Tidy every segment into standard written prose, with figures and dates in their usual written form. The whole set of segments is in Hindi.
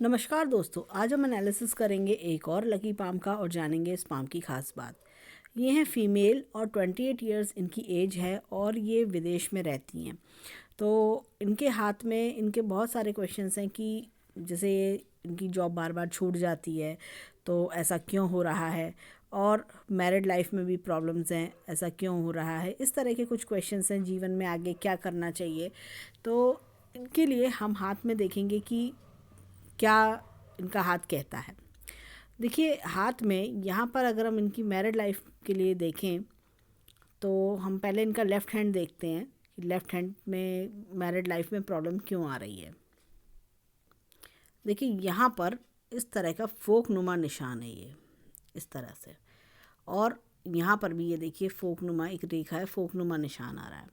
नमस्कार दोस्तों, आज हम एनालिसिस करेंगे एक और लकी पाम का और जानेंगे इस पाम की खास बात। ये हैं फीमेल और 28 इयर्स इनकी एज है और ये विदेश में रहती हैं। तो इनके हाथ में इनके बहुत सारे क्वेश्चंस हैं कि जैसे ये इनकी जॉब बार बार छूट जाती है, तो ऐसा क्यों हो रहा है, और मैरिड लाइफ में भी प्रॉब्लम्स हैं, ऐसा क्यों हो रहा है। इस तरह के कुछ क्वेश्चंस हैं, जीवन में आगे क्या करना चाहिए। तो इनके लिए हम हाथ में देखेंगे कि क्या इनका हाथ कहता है। देखिए हाथ में यहाँ पर अगर हम इनकी मैरिड लाइफ के लिए देखें तो हम पहले इनका लेफ़्ट हैंड देखते हैं कि लेफ़्ट हैंड में मैरिड लाइफ में प्रॉब्लम क्यों आ रही है। देखिए यहाँ पर इस तरह का फोक नुमा निशान है, ये इस तरह से, और यहाँ पर भी ये देखिए फोक नुमा एक रेखा है, फोक नुमा निशान आ रहा है।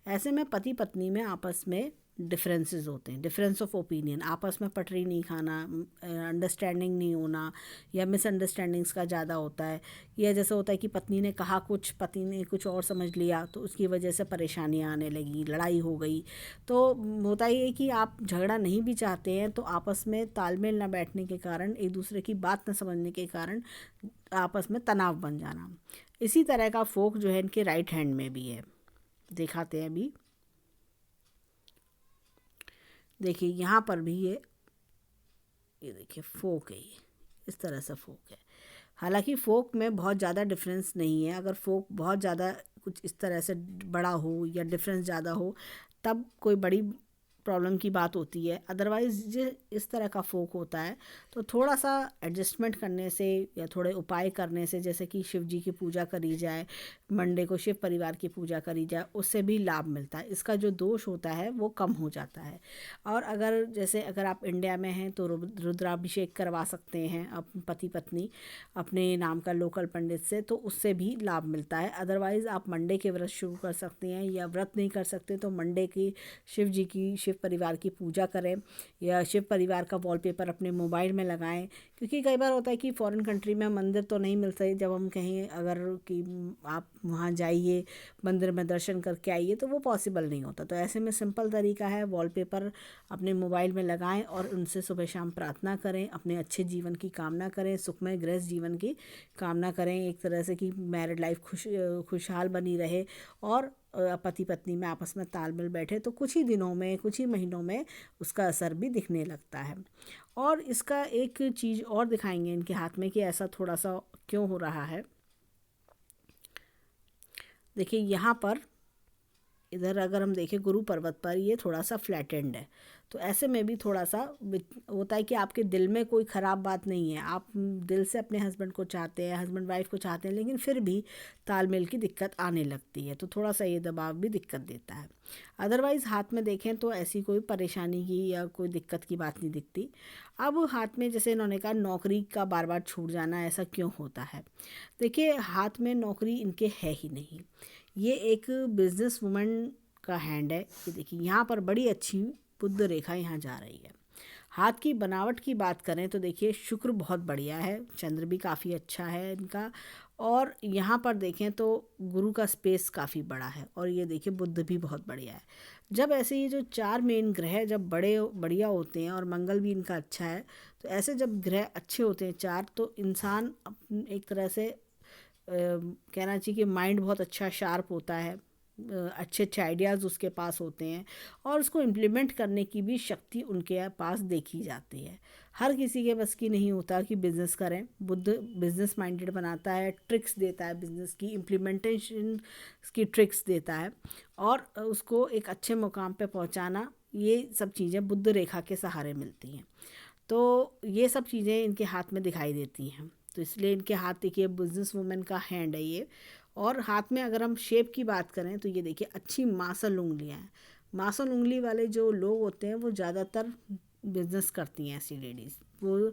ऐसे में पति पत्नी में आपस में डिफरेंसेस होते हैं, डिफरेंस ऑफ ओपिनियन, आपस में पटरी नहीं खाना, अंडरस्टैंडिंग नहीं होना, या मिसअंडरस्टैंडिंग्स का ज़्यादा होता है। या जैसे होता है कि पत्नी ने कहा कुछ, पति ने कुछ और समझ लिया, तो उसकी वजह से परेशानियाँ आने लगी, लड़ाई हो गई। तो होता ही है कि आप झगड़ा नहीं भी चाहते हैं तो आपस में तालमेल न बैठने के कारण, एक दूसरे की बात न समझने के कारण आपस में तनाव बन जाना। इसी तरह का फोक जो है इनके राइट हैंड में भी है, दिखाते हैं अभी। देखिए यहाँ पर भी ये देखिए फोक है, ये इस तरह से फोक है। हालांकि फोक में बहुत ज़्यादा डिफरेंस नहीं है, अगर फोक बहुत ज़्यादा कुछ इस तरह से बड़ा हो या डिफरेंस ज़्यादा हो तब कोई बड़ी प्रॉब्लम की बात होती है। अदरवाइज़ जो इस तरह का फोक होता है तो थोड़ा सा एडजस्टमेंट करने से या थोड़े उपाय करने से, जैसे कि शिव जी की पूजा करी जाए, मंडे को शिव परिवार की पूजा करी जाए, उससे भी लाभ मिलता है। इसका जो दोष होता है वो कम हो जाता है। और अगर आप इंडिया में हैं तो रुद्राभिषेक करवा सकते हैं अपने पति पत्नी अपने नाम का लोकल पंडित से, तो उससे भी लाभ मिलता है। अदरवाइज़ आप मंडे के व्रत शुरू कर सकते हैं, या व्रत नहीं कर सकते तो मंडे की शिव जी की, शिव परिवार की पूजा करें, या शिव परिवार का वॉलपेपर अपने मोबाइल में लगाएं। क्योंकि कई बार होता है कि फॉरेन कंट्री में मंदिर तो नहीं मिलते, जब हम कहीं अगर कि आप वहाँ जाइए मंदिर में दर्शन करके आइए तो वो पॉसिबल नहीं होता। तो ऐसे में सिंपल तरीका है, वॉलपेपर अपने मोबाइल में लगाएं और उनसे सुबह शाम प्रार्थना करें, अपने अच्छे जीवन की कामना करें, सुखमय गृहस्थ जीवन की कामना करें, एक तरह से कि मैरिड लाइफ खुशहाल बनी रहे और पति पत्नी में आपस में तालमेल बैठे। तो कुछ ही दिनों में, कुछ ही महीनों में उसका असर भी दिखने लगता है। और इसका एक चीज़ और दिखाएंगे इनके हाथ में कि ऐसा थोड़ा सा क्यों हो रहा है। देखिए यहाँ पर इधर अगर हम देखें गुरु पर्वत पर ये थोड़ा सा फ्लैट एंड है, तो ऐसे में भी थोड़ा सा होता है कि आपके दिल में कोई ख़राब बात नहीं है, आप दिल से अपने हस्बैंड को चाहते हैं, हस्बैंड वाइफ को चाहते हैं, लेकिन फिर भी तालमेल की दिक्कत आने लगती है, तो थोड़ा सा ये दबाव भी दिक्कत देता है। अदरवाइज़ हाथ में देखें तो ऐसी कोई परेशानी की या कोई दिक्कत की बात नहीं दिखती। अब हाथ में जैसे इन्होंने कहा नौकरी का बार बार छूट जाना, ऐसा क्यों होता है। देखिए हाथ में नौकरी इनके है ही नहीं, ये एक बिजनेस वुमन का हैंड है। ये देखिए यहाँ पर बड़ी अच्छी बुद्ध रेखा यहाँ जा रही है। हाथ की बनावट की बात करें तो देखिए शुक्र बहुत बढ़िया है, चंद्र भी काफ़ी अच्छा है इनका, और यहाँ पर देखें तो गुरु का स्पेस काफ़ी बड़ा है, और ये देखिए बुद्ध भी बहुत बढ़िया है। जब ऐसे ये जो चार मेन ग्रह जब बड़े बढ़िया होते हैं और मंगल भी इनका अच्छा है, तो ऐसे जब ग्रह अच्छे होते हैं चार, तो इंसान एक तरह से कहना चाहिए कि माइंड बहुत अच्छा शार्प होता है, अच्छे अच्छे आइडियाज़ उसके पास होते हैं, और उसको इम्प्लीमेंट करने की भी शक्ति उनके पास देखी जाती है। हर किसी के बस की नहीं होता कि बिज़नेस करें। बुद्ध बिज़नेस माइंडेड बनाता है, ट्रिक्स देता है, बिज़नेस की इम्प्लीमेंटेशन की ट्रिक्स देता है, और उसको एक अच्छे मुकाम पे पहुंचाना, ये सब चीज़ें बुद्ध रेखा के सहारे मिलती हैं। तो ये सब चीज़ें इनके हाथ में दिखाई देती हैं, तो इसलिए इनके हाथ देखिए बिजनेस वूमेन का हैंड है ये। और हाथ में अगर हम शेप की बात करें तो ये देखिए अच्छी मासल उंगलियां हैं। मासल उंगली वाले जो लोग होते हैं वो ज़्यादातर बिजनेस करती हैं, ऐसी लेडीज़ वो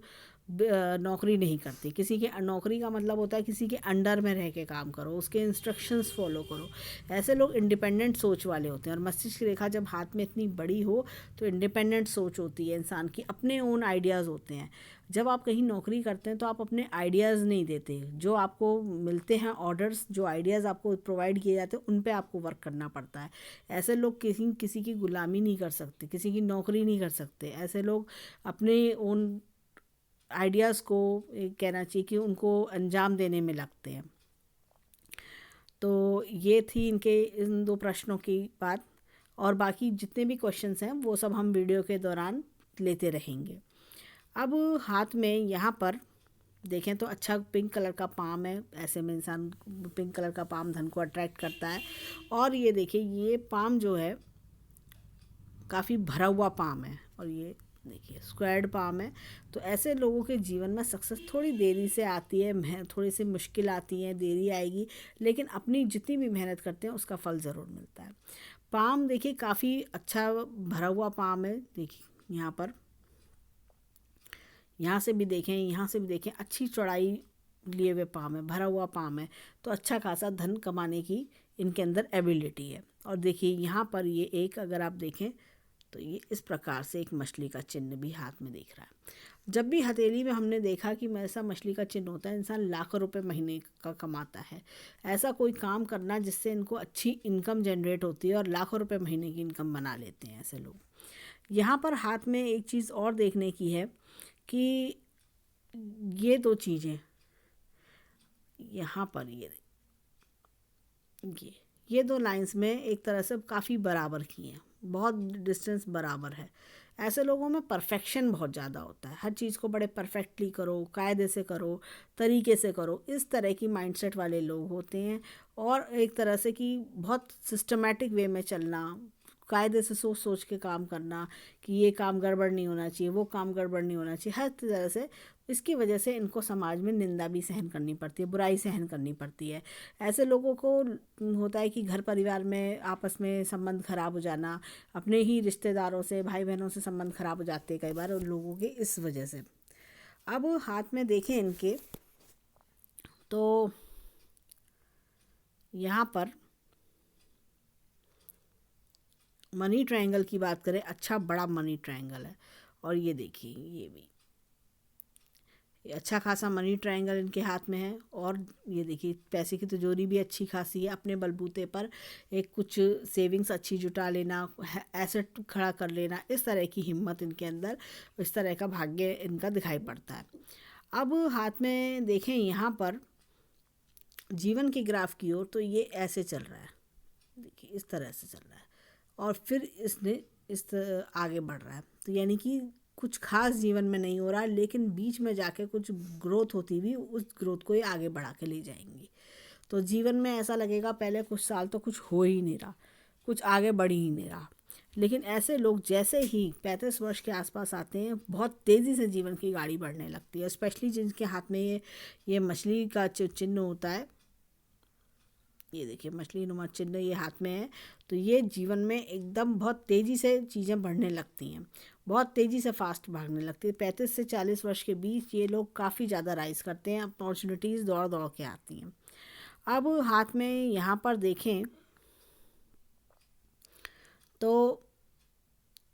नौकरी नहीं करते। किसी के नौकरी का मतलब होता है किसी के अंडर में रह के काम करो, उसके इंस्ट्रक्शंस फॉलो करो। ऐसे लोग इंडिपेंडेंट सोच वाले होते हैं। और मस्तिष्क रेखा जब हाथ में इतनी बड़ी हो तो इंडिपेंडेंट सोच होती है इंसान की, अपने ओन आइडियाज़ होते हैं। जब आप कहीं नौकरी करते हैं तो आप अपने आइडियाज़ नहीं देते, जो आपको मिलते हैं ऑर्डर्स, जो आइडियाज़ आपको प्रोवाइड किए जाते हैं उन पे आपको वर्क करना पड़ता है। ऐसे लोग किसी की गुलामी नहीं कर सकते, किसी की नौकरी नहीं कर सकते। ऐसे लोग अपने ओन आइडियाज़ को कहना चाहिए कि उनको अंजाम देने में लगते हैं। तो ये थी इनके इन 2 प्रश्नों की बात। और बाकी जितने भी क्वेश्चंस हैं वो सब हम वीडियो के दौरान लेते रहेंगे। अब हाथ में यहाँ पर देखें तो अच्छा पिंक कलर का पाम है। ऐसे में इंसान पिंक कलर का पाम धन को अट्रैक्ट करता है। और ये देखिए ये पाम जो है काफ़ी भरा हुआ पाम है, और ये देखिए स्क्वायर्ड पाम है। तो ऐसे लोगों के जीवन में सक्सेस थोड़ी देरी से आती है, थोड़ी सी मुश्किल आती है, देरी आएगी, लेकिन अपनी जितनी भी मेहनत करते हैं उसका फल ज़रूर मिलता है। पाम देखिए काफ़ी अच्छा भरा हुआ पाम है। देखिए यहाँ पर, यहाँ से भी देखें, यहाँ से भी देखें, अच्छी चौड़ाई लिए हुए पाम है, भरा हुआ पाम है। तो अच्छा खासा धन कमाने की इनके अंदर एबिलिटी है। और देखिए यहाँ पर ये एक, अगर आप देखें तो ये इस प्रकार से एक मछली का चिन्ह भी हाथ में दिख रहा है। जब भी हथेली में हमने देखा कि ऐसा मछली का चिन्ह होता है, इंसान लाखों रुपए महीने का कमाता है। ऐसा कोई काम करना जिससे इनको अच्छी इनकम जनरेट होती है और लाखों रुपए महीने की इनकम बना लेते हैं ऐसे लोग। यहाँ पर हाथ में एक चीज़ और देखने की है कि ये 2 चीज़ें यहाँ पर ये 2 लाइंस में एक तरह से काफ़ी बराबर की हैं, बहुत डिस्टेंस बराबर है। ऐसे लोगों में परफेक्शन बहुत ज़्यादा होता है, हर चीज़ को बड़े परफेक्टली करो, कायदे से करो, तरीके से करो, इस तरह की माइंडसेट वाले लोग होते हैं। और एक तरह से कि बहुत सिस्टमेटिक वे में चलना, कायदे से सोच सोच के काम करना कि ये काम गड़बड़ नहीं होना चाहिए, वो काम गड़बड़ नहीं होना चाहिए, हर तरह से। इसकी वजह से इनको समाज में निंदा भी सहन करनी पड़ती है, बुराई सहन करनी पड़ती है। ऐसे लोगों को होता है कि घर परिवार में आपस में संबंध खराब हो जाना, अपने ही रिश्तेदारों से, भाई बहनों से संबंध खराब हो जाते हैं कई बार उन लोगों के इस वजह से। अब हाथ में देखें इनके तो यहाँ पर मनी ट्रायंगल की बात करें, अच्छा बड़ा मनी ट्रायंगल है। और ये देखिए ये भी अच्छा खासा मनी ट्रायंगल इनके हाथ में है। और ये देखिए पैसे की तिजोरी भी अच्छी खासी है, अपने बलबूते पर एक कुछ सेविंग्स अच्छी जुटा लेना, एसेट खड़ा कर लेना, इस तरह की हिम्मत इनके अंदर, इस तरह का भाग्य इनका दिखाई पड़ता है। अब हाथ में देखें यहाँ पर जीवन के ग्राफ की ओर, तो ये ऐसे चल रहा है, देखिए इस तरह से चल रहा है, और फिर इसने आगे बढ़ रहा है। तो यानी कि कुछ खास जीवन में नहीं हो रहा, लेकिन बीच में जाके कुछ ग्रोथ होती हुई उस ग्रोथ को ये आगे बढ़ा के ले जाएंगी। तो जीवन में ऐसा लगेगा पहले कुछ साल तो कुछ हो ही नहीं रहा, कुछ आगे बढ़ ही नहीं रहा, लेकिन ऐसे लोग जैसे ही 35 वर्ष के आसपास आते हैं, बहुत तेज़ी से जीवन की गाड़ी बढ़ने लगती है। स्पेशली जिनके हाथ में ये मछली का चिन्ह होता है, ये देखिए मछली नुमा चिन्ह ये हाथ में है, तो ये जीवन में एकदम बहुत तेज़ी से चीज़ें बढ़ने लगती हैं, बहुत तेज़ी से फास्ट भागने लगती है। 35 से 40 वर्ष के बीच ये लोग काफ़ी ज़्यादा राइज करते हैं, अपॉर्चुनिटीज़ दौड़ दौड़ के आती हैं। अब हाथ में यहाँ पर देखें तो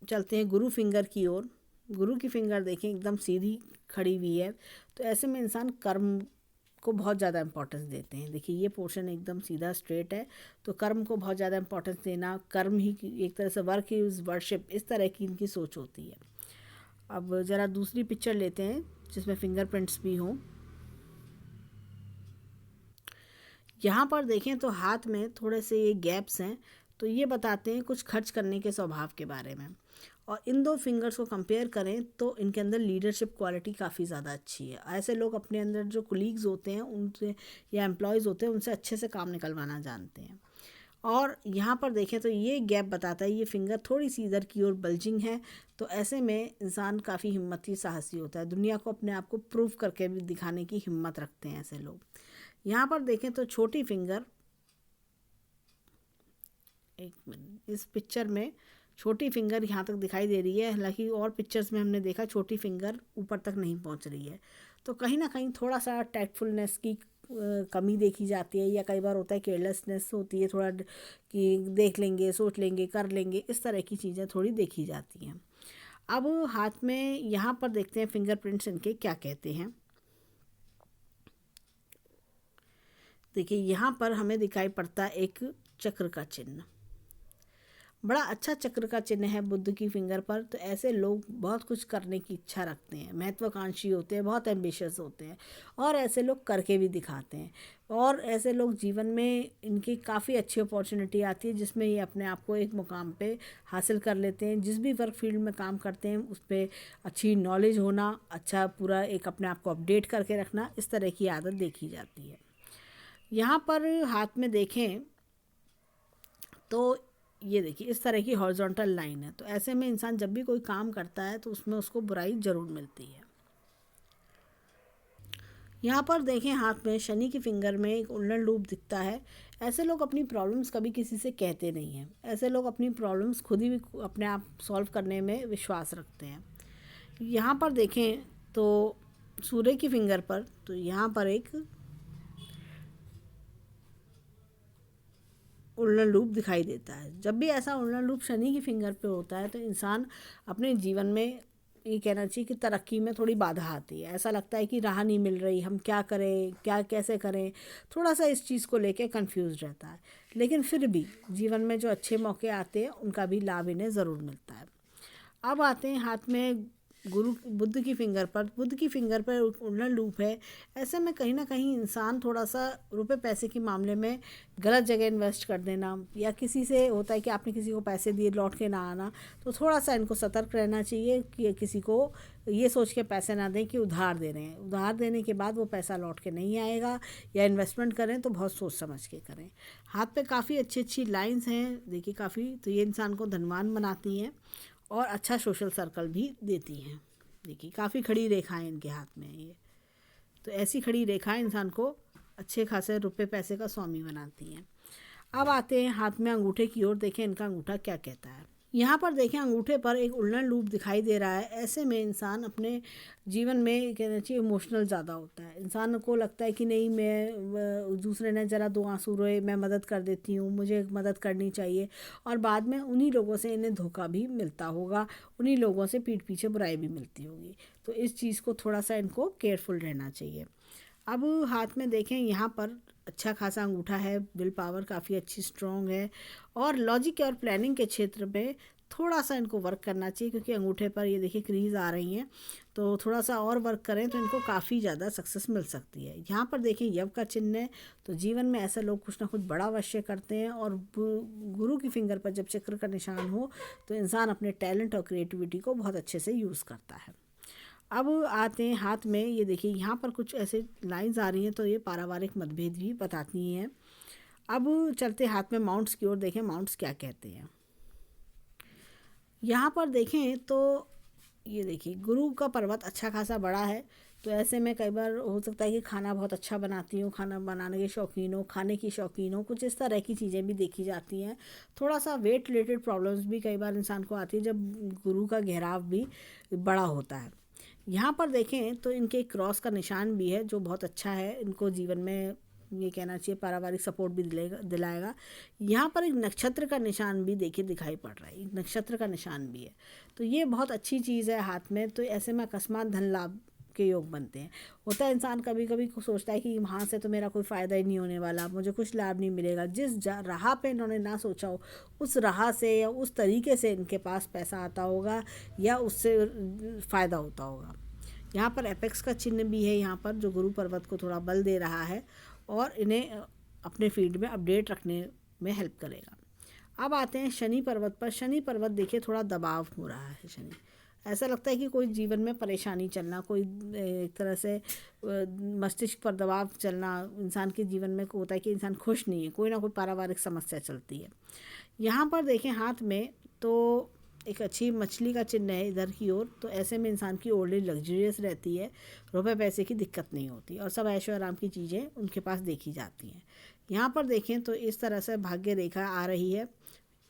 चलते हैं गुरु फिंगर की ओर। गुरु की फिंगर देखें एकदम सीधी खड़ी हुई है। तो ऐसे में इंसान कर्म को बहुत ज़्यादा इम्पोर्टेंस देते हैं। देखिए ये पोर्शन एकदम सीधा स्ट्रेट है, तो कर्म को बहुत ज़्यादा इम्पोर्टेंस देना, कर्म ही एक तरह से वर्क इज़ वर्शिप, इस तरह की इनकी सोच होती है। अब ज़रा दूसरी पिक्चर लेते हैं जिसमें फिंगरप्रिंट्स भी हों। यहाँ पर देखें तो हाथ में थोड़े से ये गैप्स हैं, तो ये बताते हैं कुछ खर्च करने के स्वभाव के बारे में। और इन 2 फिंगर्स को कंपेयर करें तो इनके अंदर लीडरशिप क्वालिटी काफ़ी ज़्यादा अच्छी है। ऐसे लोग अपने अंदर जो कोलीग्स होते हैं उनसे, या एम्प्लॉयज़ होते हैं उनसे अच्छे से काम निकलवाना जानते हैं। और यहाँ पर देखें तो ये गैप बताता है, ये फिंगर थोड़ी सी इधर की ओर बल्जिंग है। तो ऐसे में इंसान काफ़ी हिम्मती साहसी होता है, दुनिया को अपने आप को प्रूव करके भी दिखाने की हिम्मत रखते हैं ऐसे लोग। यहाँ पर देखें तो छोटी फिंगर, एक मिनट, इस पिक्चर में छोटी फिंगर यहाँ तक दिखाई दे रही है, हालांकि और पिक्चर्स में हमने देखा छोटी फिंगर ऊपर तक नहीं पहुँच रही है। तो कहीं ना कहीं थोड़ा सा टैक्टफुलनेस की कमी देखी जाती है, या कई बार होता है केयरलेसनेस होती है थोड़ा कि देख लेंगे, सोच लेंगे, कर लेंगे, इस तरह की चीज़ें थोड़ी देखी जाती हैं। अब हाथ में यहाँ पर देखते हैं फिंगरप्रिंट्स इनके क्या कहते हैं। देखिए यहाँ पर हमें दिखाई पड़ता है एक चक्र का चिन्ह, बड़ा अच्छा चक्र का चिन्ह है बुद्ध की फिंगर पर। तो ऐसे लोग बहुत कुछ करने की इच्छा रखते हैं, महत्वाकांक्षी होते हैं, बहुत एम्बिशियस होते हैं, और ऐसे लोग करके भी दिखाते हैं। और ऐसे लोग जीवन में इनकी काफ़ी अच्छी अपॉर्चुनिटी आती है जिसमें ये अपने आप को एक मुकाम पे हासिल कर लेते हैं। जिस भी वर्क फील्ड में काम करते हैं उस पर अच्छी नॉलेज होना, अच्छा पूरा एक अपने आप को अपडेट करके रखना, इस तरह की आदत देखी जाती है। यहाँ पर हाथ में देखें तो ये देखिए इस तरह की हॉरिजॉन्टल लाइन है। तो ऐसे में इंसान जब भी कोई काम करता है तो उसमें उसको बुराई ज़रूर मिलती है। यहाँ पर देखें हाथ में शनि की फिंगर में एक उल्लड़ लूप दिखता है। ऐसे लोग अपनी प्रॉब्लम्स कभी किसी से कहते नहीं हैं। ऐसे लोग अपनी प्रॉब्लम्स खुद ही अपने आप सॉल्व करने में विश्वास रखते हैं। यहाँ पर देखें तो सूर्य की फिंगर पर, तो यहाँ पर एक उल्लड़ लूप दिखाई देता है। जब भी ऐसा उल्लड़ लूप शनि की फिंगर पे होता है तो इंसान अपने जीवन में, ये कहना चाहिए कि तरक्की में थोड़ी बाधा आती है। ऐसा लगता है कि राह नहीं मिल रही, हम क्या करें, क्या कैसे करें, थोड़ा सा इस चीज़ को लेके कंफ्यूज रहता है। लेकिन फिर भी जीवन में जो अच्छे मौके आते हैं उनका भी लाभ इन्हें ज़रूर मिलता है। अब आते हैं हाथ में गुरु बुद्ध की फिंगर पर। बुद्ध की फिंगर पर उल्लड़ लूप है। ऐसे में कहीं ना कहीं इंसान थोड़ा सा रुपए पैसे के मामले में गलत जगह इन्वेस्ट कर देना, या किसी से होता है कि आपने किसी को पैसे दिए लौट के ना आना, तो थोड़ा सा इनको सतर्क रहना चाहिए कि किसी को ये सोच के पैसे ना दें कि उधार दे रहे हैं। उधार देने के बाद वो पैसा लौट के नहीं आएगा, या इन्वेस्टमेंट करें तो बहुत सोच समझ के करें। हाथ पे काफ़ी अच्छी अच्छी लाइंस हैं देखिए काफ़ी, तो ये इंसान को धनवान बनाती हैं और अच्छा सोशल सर्कल भी देती हैं। देखिए काफ़ी खड़ी रेखाएं इनके हाथ में ये, तो ऐसी खड़ी रेखाएं इंसान को अच्छे खासे रुपए पैसे का स्वामी बनाती हैं। अब आते हैं हाथ में अंगूठे की ओर। देखें इनका अंगूठा क्या कहता है। यहाँ पर देखें अंगूठे पर एक उल्लड़ लूप दिखाई दे रहा है। ऐसे में इंसान अपने जीवन में कहना चाहिए इमोशनल ज़्यादा होता है। इंसान को लगता है कि नहीं, मैं दूसरे ने ज़रा दो आंसू रोए, मैं मदद कर देती हूँ, मुझे मदद करनी चाहिए, और बाद में उन्हीं लोगों से इन्हें धोखा भी मिलता होगा, उन्हीं लोगों से पीठ पीछे बुराई भी मिलती होगी। तो इस चीज़ को थोड़ा सा इनको केयरफुल रहना चाहिए। अब हाथ में देखें यहाँ पर अच्छा खासा अंगूठा है, विल पावर काफ़ी अच्छी स्ट्रॉन्ग है, और लॉजिक और प्लानिंग के क्षेत्र में थोड़ा सा इनको वर्क करना चाहिए, क्योंकि अंगूठे पर ये देखिए क्रीज आ रही हैं, तो थोड़ा सा और वर्क करें तो इनको काफ़ी ज़्यादा सक्सेस मिल सकती है। यहाँ पर देखें यव का चिन्ह है, तो जीवन में ऐसा लोग कुछ ना कुछ बड़ा अवश्य करते हैं। और गुरु की फिंगर पर जब चक्र का निशान हो तो इंसान अपने टैलेंट और क्रिएटिविटी को बहुत अच्छे से यूज़ करता है। अब आते हैं हाथ में, ये देखिए यहाँ पर कुछ ऐसे लाइंस आ रही हैं, तो ये पारिवारिक मतभेद भी बताती हैं। अब चलते हाथ में माउंट्स की ओर। देखें माउंट्स क्या कहते हैं। यहाँ पर देखें तो ये देखिए गुरु का पर्वत अच्छा खासा बड़ा है। तो ऐसे में कई बार हो सकता है कि खाना बहुत अच्छा बनाती हो, खाना बनाने के शौकीन हो, खाने की शौकीन हो, कुछ इस तरह की चीज़ें भी देखी जाती हैं। थोड़ा सा वेट रिलेटेड प्रॉब्लम्स भी कई बार इंसान को आती है जब गुरु का घेराव भी बड़ा होता है। यहाँ पर देखें तो इनके क्रॉस का निशान भी है जो बहुत अच्छा है, इनको जीवन में ये कहना चाहिए पारिवारिक सपोर्ट भी दिलाएगा। यहाँ पर एक नक्षत्र का निशान भी देखिए दिखाई पड़ रहा है, एक नक्षत्र का निशान भी है, तो ये बहुत अच्छी चीज़ है हाथ में। तो ऐसे में अकस्मात धन लाभ के योग बनते हैं। होता है इंसान कभी कभी सोचता है कि वहाँ से तो मेरा कोई फ़ायदा ही नहीं होने वाला, मुझे कुछ लाभ नहीं मिलेगा। जिस राह पे इन्होंने ना सोचा हो उस राह से या उस तरीके से इनके पास पैसा आता होगा या उससे फ़ायदा होता होगा। यहाँ पर एपेक्स का चिन्ह भी है यहाँ पर, जो गुरु पर्वत को थोड़ा बल दे रहा है और इन्हें अपने फील्ड में अपडेट रखने में हेल्प करेगा। अब आते हैं शनि पर्वत पर। शनि पर्वत देखिए थोड़ा दबाव हो रहा है। शनि ऐसा लगता है कि कोई जीवन में परेशानी चलना, कोई एक तरह से मस्तिष्क पर दबाव चलना, इंसान के जीवन में होता है कि इंसान खुश नहीं है, कोई ना कोई पारिवारिक समस्या चलती है। यहाँ पर देखें हाथ में तो एक अच्छी मछली का चिन्ह है इधर की ओर। तो ऐसे में इंसान की ओल्ड एज लग्जरियस रहती है, रुपए पैसे की दिक्कत नहीं होती और सब ऐशो आराम की चीज़ें उनके पास देखी जाती हैं। यहाँ पर देखें तो इस तरह से भाग्य रेखा आ रही है,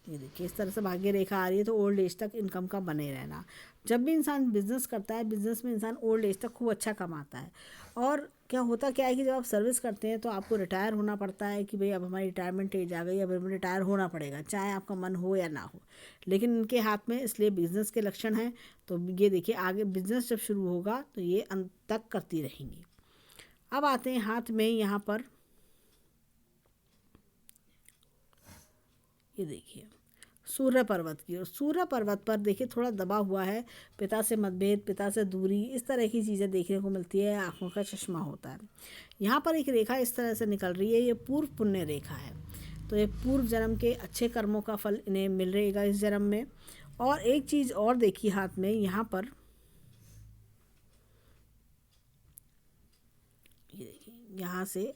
ये देखिए इस तरह से भाग्य रेखा आ रही है, तो ओल्ड एज तक इनकम का बने रहना। जब भी इंसान बिजनेस करता है, बिजनेस में इंसान ओल्ड एज तक खूब अच्छा कमाता है। और क्या है कि जब आप सर्विस करते हैं तो आपको रिटायर होना पड़ता है कि भाई अब हमारी रिटायरमेंट एज आ गई, अब हमें रिटायर होना पड़ेगा, चाहे आपका मन हो या ना हो। लेकिन इनके हाथ में इसलिए बिजनेस के लक्षण हैं, तो ये देखिए आगे बिजनेस जब शुरू होगा तो ये अंत तक करती रहेंगी। अब आते हैं हाथ में यहाँ पर, ये देखिए सूर्य पर्वत की ओर। सूर्य पर्वत पर देखिए थोड़ा दबा हुआ है, पिता से मतभेद, पिता से दूरी, इस तरह की चीज़ें देखने को मिलती है, आँखों का चश्मा होता है। यहाँ पर एक रेखा इस तरह से निकल रही है, ये पूर्व पुण्य रेखा है। तो ये पूर्व जन्म के अच्छे कर्मों का फल इन्हें मिल रहेगा इस जन्म में। और एक चीज़ और देखिए हाथ में यहाँ पर, ये देखिए यहाँ से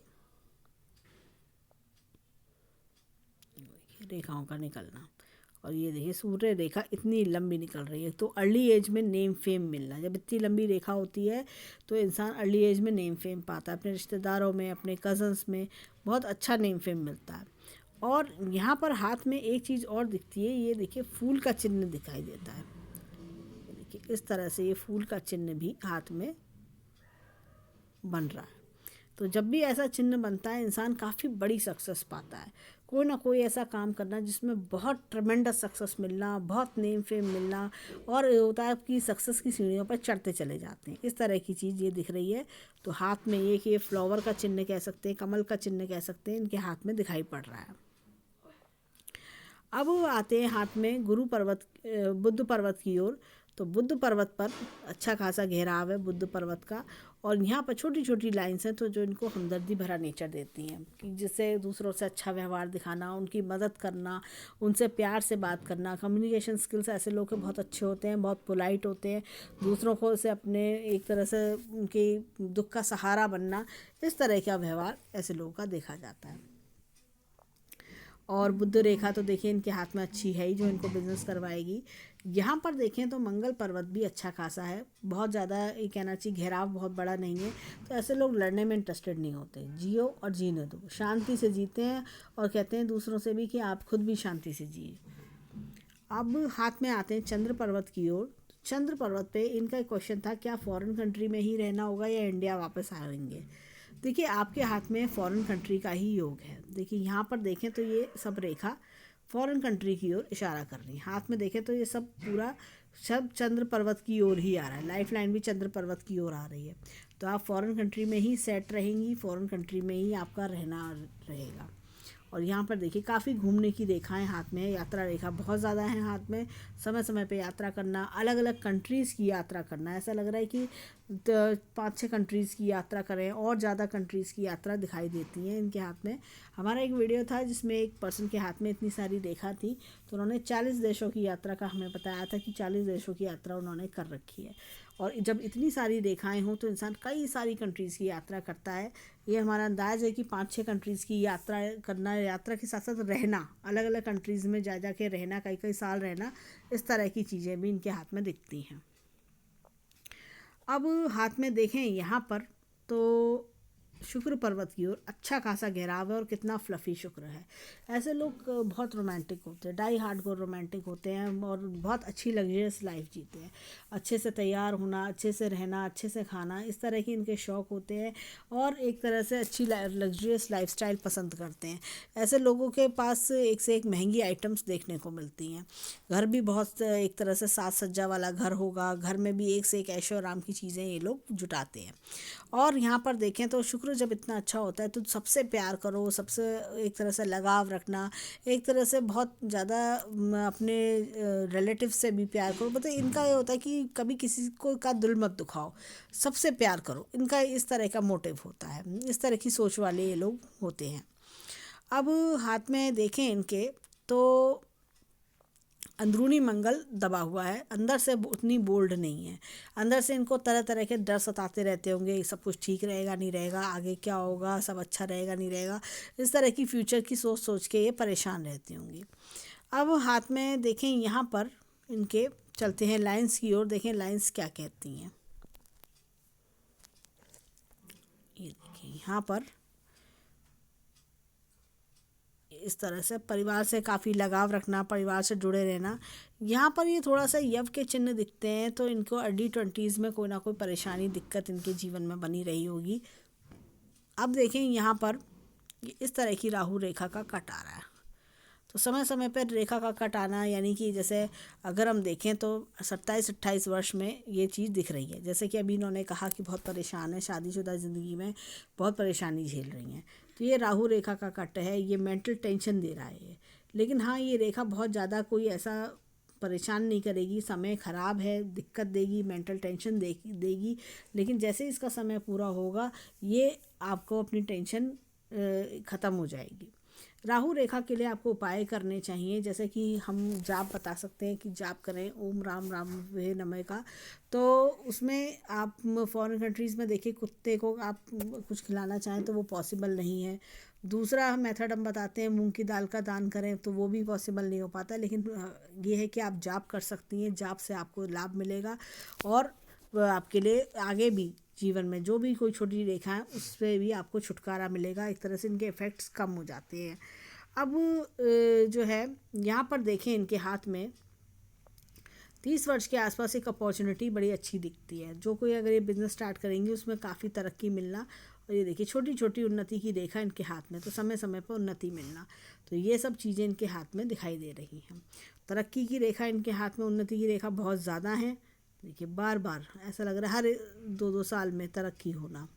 रेखाओं का निकलना, और ये देखिए सूर्य रेखा इतनी लंबी निकल रही है, तो अर्ली एज में नेम फेम मिलना। जब इतनी लंबी रेखा होती है तो इंसान अर्ली एज में नेम फेम पाता है, अपने रिश्तेदारों में, अपने कज़न्स में बहुत अच्छा नेम फेम मिलता है। और यहाँ पर हाथ में एक चीज़ और दिखती है, ये देखिए फूल का चिन्ह दिखाई देता है। देखिए इस तरह से ये फूल का चिन्ह भी हाथ में बन रहा है। तो जब भी ऐसा चिन्ह बनता है इंसान काफ़ी बड़ी सक्सेस पाता है। कोई ना कोई ऐसा काम करना जिसमें बहुत ट्रमेंडस सक्सेस मिलना, बहुत नेम फेम मिलना, और होता है कि सक्सेस की सीढ़ियों पर चढ़ते चले जाते हैं, इस तरह की चीज़ ये दिख रही है। तो हाथ में ये फ्लावर का चिन्ह कह सकते हैं, कमल का चिन्ह कह सकते हैं, इनके हाथ में दिखाई पड़ रहा है। अब आते हैं हाथ में बुद्ध पर्वत की ओर। तो बुद्ध पर्वत पर अच्छा खासा घेराव है बुद्ध पर्वत का, और यहाँ पर छोटी छोटी लाइन्स हैं तो जो इनको हमदर्दी भरा नेचर देती हैं, कि जिससे दूसरों से अच्छा व्यवहार दिखाना, उनकी मदद करना, उनसे प्यार से बात करना। कम्युनिकेशन स्किल्स ऐसे लोग के बहुत अच्छे होते हैं, बहुत पोलाइट होते हैं, दूसरों को से अपने एक तरह से उनके दुख का सहारा बनना, इस तरह का व्यवहार ऐसे लोगों का देखा जाता है। और बुद्ध रेखा तो देखिए इनके हाथ में अच्छी है ही, जो इनको बिजनेस करवाएगी। यहाँ पर देखें तो मंगल पर्वत भी अच्छा खासा है, बहुत ज़्यादा ये कहना चाहिए घेराव बहुत बड़ा नहीं है। तो ऐसे लोग लड़ने में इंटरेस्टेड नहीं होते, जियो और जीने दो, शांति से जीते हैं, और कहते हैं दूसरों से भी कि आप खुद भी शांति से जिए। अब हाथ में आते हैं चंद्र पर्वत की ओर। चंद्र पर्वत पे इनका एक क्वेश्चन था, क्या फॉरेन कंट्री में ही रहना होगा या इंडिया वापस आएंगे। देखिए आपके हाथ में फॉरेन कंट्री का ही योग है। देखिए यहाँ पर देखें तो ये सब रेखा फॉरेन कंट्री की ओर इशारा कर रही है। हाथ में देखें तो ये सब पूरा सब चंद्र पर्वत की ओर ही आ रहा है, लाइफ लाइन भी चंद्र पर्वत की ओर आ रही है। तो आप फॉरेन कंट्री में ही सेट रहेंगी, फॉरेन कंट्री में ही आपका रहना रहेगा। और यहाँ पर देखिए काफ़ी घूमने की रेखाएं हाथ में है, यात्रा रेखा बहुत ज़्यादा है हाथ में। समय समय पे यात्रा करना, अलग अलग कंट्रीज़ की यात्रा करना, ऐसा लग रहा है कि 5-6 कंट्रीज़ की यात्रा करें, और ज़्यादा कंट्रीज़ की यात्रा दिखाई देती है इनके हाथ में। हमारा एक वीडियो था जिसमें एक पर्सन के हाथ में इतनी सारी रेखा थी, तो उन्होंने 40 देशों की यात्रा का हमें बताया था कि 40 देशों की यात्रा उन्होंने कर रखी है। और जब इतनी सारी रेखाएं हों तो इंसान कई सारी कंट्रीज़ की यात्रा करता है। ये हमारा अंदाज़ है कि 5-6 कंट्रीज़ की यात्रा करना, यात्रा के साथ साथ रहना, अलग अलग कंट्रीज़ में जा के रहना, कई कई साल रहना, इस तरह की चीज़ें भी इनके हाथ में दिखती हैं। अब हाथ में देखें यहाँ पर तो शुक्र पर्वत की ओर अच्छा खासा घेराव है, और कितना फ्लफ़ी शुक्र है। ऐसे लोग बहुत रोमांटिक होते हैं, डाई हार्डकोर रोमांटिक होते हैं, और बहुत अच्छी लग्जरियस लाइफ जीते हैं। अच्छे से तैयार होना, अच्छे से रहना, अच्छे से खाना, इस तरह के इनके शौक़ होते हैं, और एक तरह से अच्छी लग्जरियस लाइफस्टाइल पसंद करते हैं। ऐसे लोगों के पास एक से एक महंगी आइटम्स देखने को मिलती हैं। घर भी बहुत एक तरह से साज सज्जा वाला घर होगा, घर में भी एक से एक ऐशो आराम की चीज़ें ये लोग जुटाते हैं। और यहाँ पर देखें तो शुक्र जब इतना अच्छा होता है तो सबसे प्यार करो, सबसे एक तरह से लगाव रखना, एक तरह से बहुत ज़्यादा अपने रिलेटिव से भी प्यार करो। मतलब इनका ये होता है कि कभी किसी को का दिल मत दुखाओ, सबसे प्यार करो, इनका इस तरह का मोटिव होता है, इस तरह की सोच वाले ये लोग होते हैं। अब हाथ में देखें इनके तो अंदरूनी मंगल दबा हुआ है, अंदर से उतनी बोल्ड नहीं है। अंदर से इनको तरह तरह के डर सताते रहते होंगे, सब कुछ ठीक रहेगा नहीं रहेगा, आगे क्या होगा, सब अच्छा रहेगा नहीं रहेगा, इस तरह की फ्यूचर की सोच सोच के ये परेशान रहती होंगी। अब हाथ में देखें यहाँ पर इनके चलते हैं लाइंस की ओर। देखें लाइंस क्या कहती हैं। ये देखिए यहाँ पर इस तरह से परिवार से काफ़ी लगाव रखना, परिवार से जुड़े रहना। यहाँ पर ये थोड़ा सा यव के चिन्ह दिखते हैं, तो इनको अर्ली 20s में कोई ना कोई परेशानी दिक्कत इनके जीवन में बनी रही होगी। अब देखें यहाँ पर इस तरह की राहु रेखा का कट आ रहा है, तो समय समय पर रेखा का कट आना, यानी कि जैसे अगर हम देखें तो 27-28 वर्ष में ये चीज़ दिख रही है। जैसे कि अभी इन्होंने कहा कि बहुत परेशान है, शादीशुदा ज़िंदगी में बहुत परेशानी झेल रही हैं, तो ये राहु रेखा का कट है, ये मेंटल टेंशन दे रहा है ये। लेकिन हाँ, ये रेखा बहुत ज़्यादा कोई ऐसा परेशान नहीं करेगी, समय ख़राब है, दिक्कत देगी, मेंटल टेंशन देगी, लेकिन जैसे इसका समय पूरा होगा ये आपको अपनी टेंशन ख़त्म हो जाएगी। राहु रेखा के लिए आपको उपाय करने चाहिए, जैसे कि हम जाप बता सकते हैं कि जाप करें ओम राम राम वे नमः का। तो उसमें आप फॉरेन कंट्रीज़ में देखिए कुत्ते को आप कुछ खिलाना चाहें तो वो पॉसिबल नहीं है। दूसरा मेथड हम बताते हैं मूंग की दाल का दान करें, तो वो भी पॉसिबल नहीं हो पाता, लेकिन ये है कि आप जाप कर सकती हैं, जाप से आपको लाभ मिलेगा और आपके लिए आगे भी जीवन में जो भी कोई छोटी रेखा है उससे भी आपको छुटकारा मिलेगा। एक तरह से इनके इफ़ेक्ट्स कम हो जाते हैं। अब जो है यहाँ पर देखें इनके हाथ में 30 वर्ष के आसपास एक अपॉर्चुनिटी बड़ी अच्छी दिखती है। जो कोई अगर ये बिज़नेस स्टार्ट करेंगे उसमें काफ़ी तरक्की मिलना, और ये देखिए छोटी छोटी उन्नति की रेखा इनके हाथ में, तो समय समय पर उन्नति मिलना, तो ये सब चीज़ें इनके हाथ में दिखाई दे रही हैं। तरक्की की रेखा इनके हाथ में, उन्नति की रेखा बहुत ज़्यादा है। देखिए बार बार ऐसा लग रहा है हर 2-2 साल में तरक्की होना,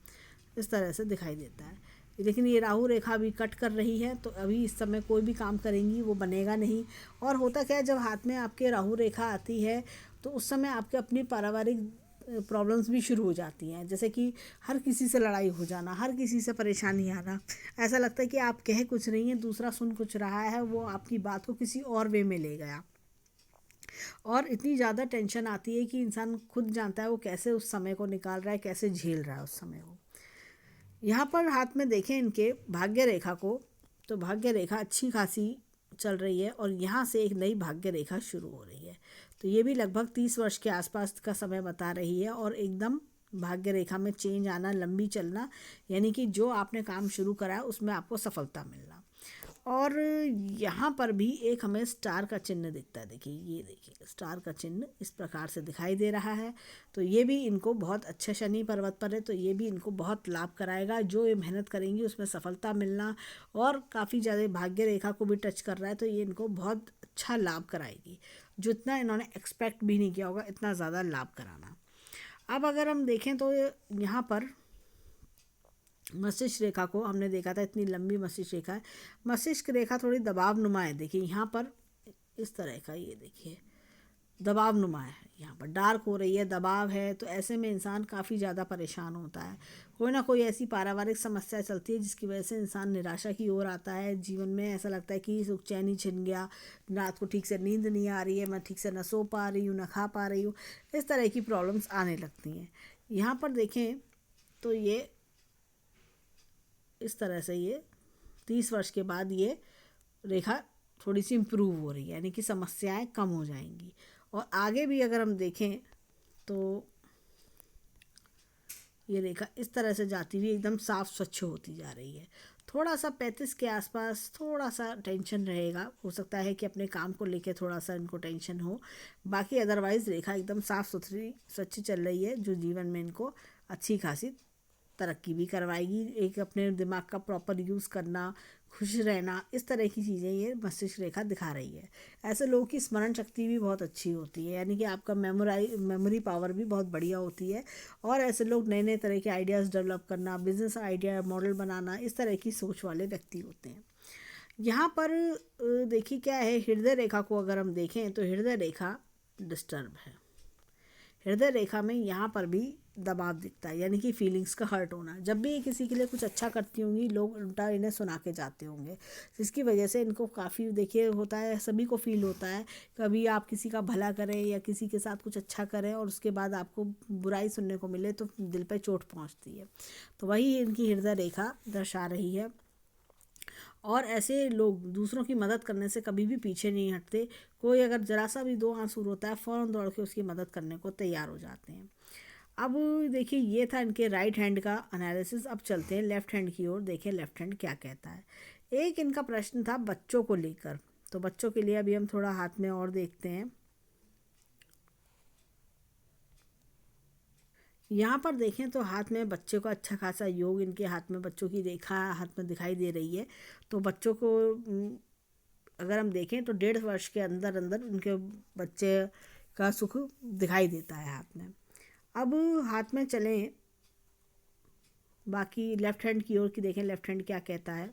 इस तरह से दिखाई देता है। लेकिन ये राहु रेखा अभी कट कर रही है, तो अभी इस समय कोई भी काम करेंगी वो बनेगा नहीं। और होता क्या है, जब हाथ में आपके राहु रेखा आती है तो उस समय आपके अपनी पारिवारिक प्रॉब्लम्स भी शुरू हो जाती हैं, जैसे कि हर किसी से लड़ाई हो जाना, हर किसी से परेशानी आना। ऐसा लगता है कि आप कह कुछ रही हैं, दूसरा सुन कुछ रहा है, वो आपकी बात को किसी और वे में ले गया, और इतनी ज़्यादा टेंशन आती है कि इंसान खुद जानता है वो कैसे उस समय को निकाल रहा है, कैसे झेल रहा है उस समय को। यहाँ पर हाथ में देखें इनके भाग्य रेखा को, तो भाग्य रेखा अच्छी खासी चल रही है और यहाँ से एक नई भाग्य रेखा शुरू हो रही है। तो ये भी लगभग 30 वर्ष के आसपास का समय बता रही है, और एकदम भाग्य रेखा में चेंज आना, लंबी चलना, यानी कि जो आपने काम शुरू करा है उसमें आपको सफलता मिलना। और यहाँ पर भी एक हमें स्टार का चिन्ह दिखता है। देखिए ये देखिए स्टार का चिन्ह इस प्रकार से दिखाई दे रहा है, तो ये भी इनको बहुत अच्छा, शनि पर्वत पर है तो ये भी इनको बहुत लाभ कराएगा। जो ये मेहनत करेंगी उसमें सफलता मिलना, और काफ़ी ज़्यादा भाग्य रेखा को भी टच कर रहा है, तो ये इनको बहुत अच्छा लाभ कराएगी, जितना इन्होंने एक्सपेक्ट भी नहीं किया होगा इतना ज़्यादा लाभ कराना। अब अगर हम देखें तो यहाँ पर मस्तिष्क रेखा को हमने देखा था, इतनी लंबी मस्तिष्क रेखा है। मस्तिष्क रेखा थोड़ी दबाव नुमा है, देखिए यहाँ पर इस तरह का, ये देखिए दबाव नुमा है, यहाँ पर डार्क हो रही है, दबाव है, तो ऐसे में इंसान काफ़ी ज़्यादा परेशान होता है। कोई ना कोई ऐसी पारिवारिक समस्या चलती है जिसकी वजह से इंसान निराशा की ओर आता है। जीवन में ऐसा लगता है कि सुख चैन ही छिन गया, रात को ठीक से नींद नहीं आ रही है, मैं ठीक से न सो पा रही हूँ, न खा पा रही हूँ, इस तरह की प्रॉब्लम्स आने लगती हैं। यहाँ पर देखें तो ये इस तरह से ये 30 वर्ष के बाद ये रेखा थोड़ी सी इम्प्रूव हो रही है, यानी कि समस्याएं कम हो जाएंगी। और आगे भी अगर हम देखें तो ये रेखा इस तरह से जाती हुई एकदम साफ स्वच्छ होती जा रही है। थोड़ा सा 35 के आसपास थोड़ा सा टेंशन रहेगा, हो सकता है कि अपने काम को लेके थोड़ा सा इनको टेंशन हो, बाकी अदरवाइज़ रेखा एकदम साफ़ सुथरी स्वच्छ चल रही है, जो जीवन में इनको अच्छी खासी तरक्की भी करवाएगी। एक अपने दिमाग का प्रॉपर यूज़ करना, खुश रहना, इस तरह की चीज़ें ये मस्तिष्क रेखा दिखा रही है। ऐसे लोगों की स्मरण शक्ति भी बहुत अच्छी होती है, यानी कि आपका मेमोरी पावर भी बहुत बढ़िया होती है, और ऐसे लोग नए नए तरह के आइडियाज़ डेवलप करना, बिजनेस आइडिया मॉडल बनाना, इस तरह की सोच वाले व्यक्ति होते हैं। यहाँ पर देखिए क्या है, हृदय रेखा को अगर हम देखें तो हृदय रेखा डिस्टर्ब है। हृदय रेखा में यहाँ पर भी दबाव दिखता है, यानी कि फीलिंग्स का हर्ट होना। जब भी ये किसी के लिए कुछ अच्छा करती होंगी लोग उल्टा इन्हें सुना के जाते होंगे, जिसकी वजह से इनको काफ़ी देखिए होता है, सभी को फील होता है, कभी आप किसी का भला करें या किसी के साथ कुछ अच्छा करें और उसके बाद आपको बुराई सुनने को मिले तो दिल पे चोट पहुंचती है। तो वही इनकी हृदय रेखा दर्शा रही है। और ऐसे लोग दूसरों की मदद करने से कभी भी पीछे नहीं हटते। कोई अगर ज़रा सा भी दो आंसू रोता है फ़ौरन दौड़ के उसकी मदद करने को तैयार हो जाते हैं। अब देखिए ये था इनके राइट हैंड का एनालिसिस। अब चलते हैं लेफ़्ट हैंड की ओर, देखें लेफ़्ट हैंड क्या कहता है। एक इनका प्रश्न था बच्चों को लेकर, तो बच्चों के लिए अभी हम थोड़ा हाथ में और देखते हैं। यहाँ पर देखें तो हाथ में बच्चे को अच्छा खासा योग, इनके हाथ में बच्चों की रेखा हाथ में दिखाई दे रही है। तो बच्चों को अगर हम देखें तो 1.5 वर्ष के अंदर अंदर उनके बच्चे का सुख दिखाई देता है हाथ में। अब हाथ में चलें बाकी लेफ्ट हैंड की ओर की, देखें लेफ्ट हैंड क्या कहता है।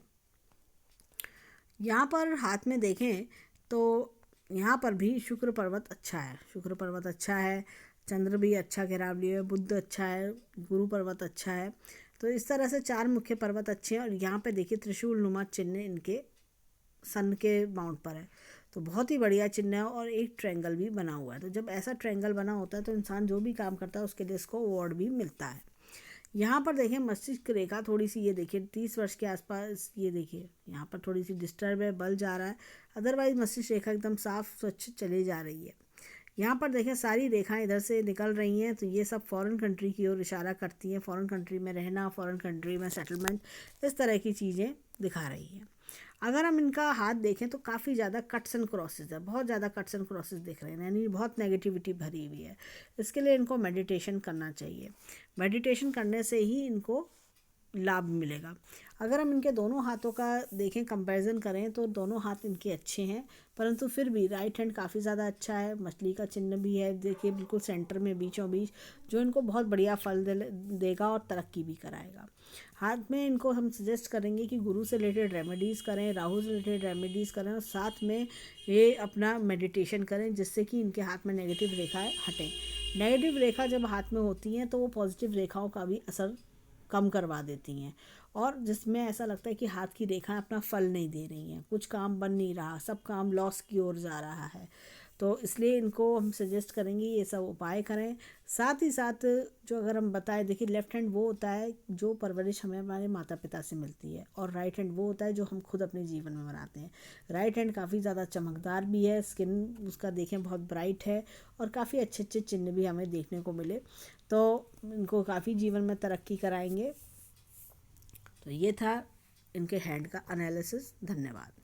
यहाँ पर हाथ में देखें तो यहाँ पर भी शुक्र पर्वत अच्छा है, शुक्र पर्वत अच्छा है, चंद्र भी अच्छा घेराव लिए, बुध अच्छा है, गुरु पर्वत अच्छा है। तो इस तरह से 4 मुख्य पर्वत अच्छे हैं। और यहाँ पे देखिए त्रिशूल नुमा चिन्ह इनके सन के माउंट पर है, तो बहुत ही बढ़िया चिन्ह है। और एक ट्रायंगल भी बना हुआ है, तो जब ऐसा ट्रायंगल बना होता है तो इंसान जो भी काम करता है उसके लिए इसको अवार्ड भी मिलता है। यहाँ पर देखें मस्तिष्क रेखा थोड़ी सी, ये देखिए 30 वर्ष के आसपास, ये देखिए यहाँ पर थोड़ी सी डिस्टर्ब है, बल जा रहा है, अदरवाइज मस्तिष्क रेखा एकदम साफ स्वच्छ चली जा रही है। यहाँ पर देखें सारी रेखाएं इधर से निकल रही हैं, तो ये सब फॉरेन कंट्री की ओर इशारा करती हैं, फॉरेन कंट्री में रहना, फॉरेन कंट्री में सेटलमेंट, इस तरह की चीज़ें दिखा रही हैं। अगर हम इनका हाथ देखें तो काफ़ी ज़्यादा कट्स एंड क्रॉसेस है, बहुत ज़्यादा कट्स एंड क्रॉसेस दिख रहे हैं, यानी बहुत नेगेटिविटी भरी हुई है। इसके लिए इनको मेडिटेशन करना चाहिए, मेडिटेशन करने से ही इनको लाभ मिलेगा। अगर हम इनके दोनों हाथों का देखें, कंपैरिजन करें, तो दोनों हाथ इनके अच्छे हैं, परंतु फिर भी राइट हैंड काफ़ी ज़्यादा अच्छा है, मछली का चिन्ह भी है, देखिए बिल्कुल सेंटर में बीचों बीच, जो इनको बहुत बढ़िया फल देगा और तरक्की भी कराएगा। हाथ में इनको हम सजेस्ट करेंगे कि गुरु से रिलेटेड रेमेडीज़ करें, राहु से रिलेटेड रेमेडीज़ करें, और साथ में ये अपना मेडिटेशन करें, जिससे कि इनके हाथ में नेगेटिव रेखाएं हटें। नेगेटिव रेखा जब हाथ में होती हैं तो वो पॉजिटिव रेखाओं का भी असर कम करवा देती हैं, और जिसमें ऐसा लगता है कि हाथ की रेखाएं अपना फल नहीं दे रही हैं, कुछ काम बन नहीं रहा, सब काम लॉस की ओर जा रहा है। तो इसलिए इनको हम सजेस्ट करेंगे ये सब उपाय करें। साथ ही साथ जो अगर हम बताएं, देखिए लेफ्ट हैंड वो होता है जो परवरिश हमें हमारे माता पिता से मिलती है, और राइट हैंड वो होता है जो हम खुद अपने जीवन में बनाते हैं। राइट हैंड काफ़ी ज़्यादा चमकदार भी है, स्किन उसका देखें बहुत ब्राइट है, और काफ़ी अच्छे अच्छे चिन्ह भी हमें देखने को मिले, तो इनको काफ़ी जीवन में तरक्की कराएंगे। तो ये था इनके हैंड का एनालिसिस। धन्यवाद।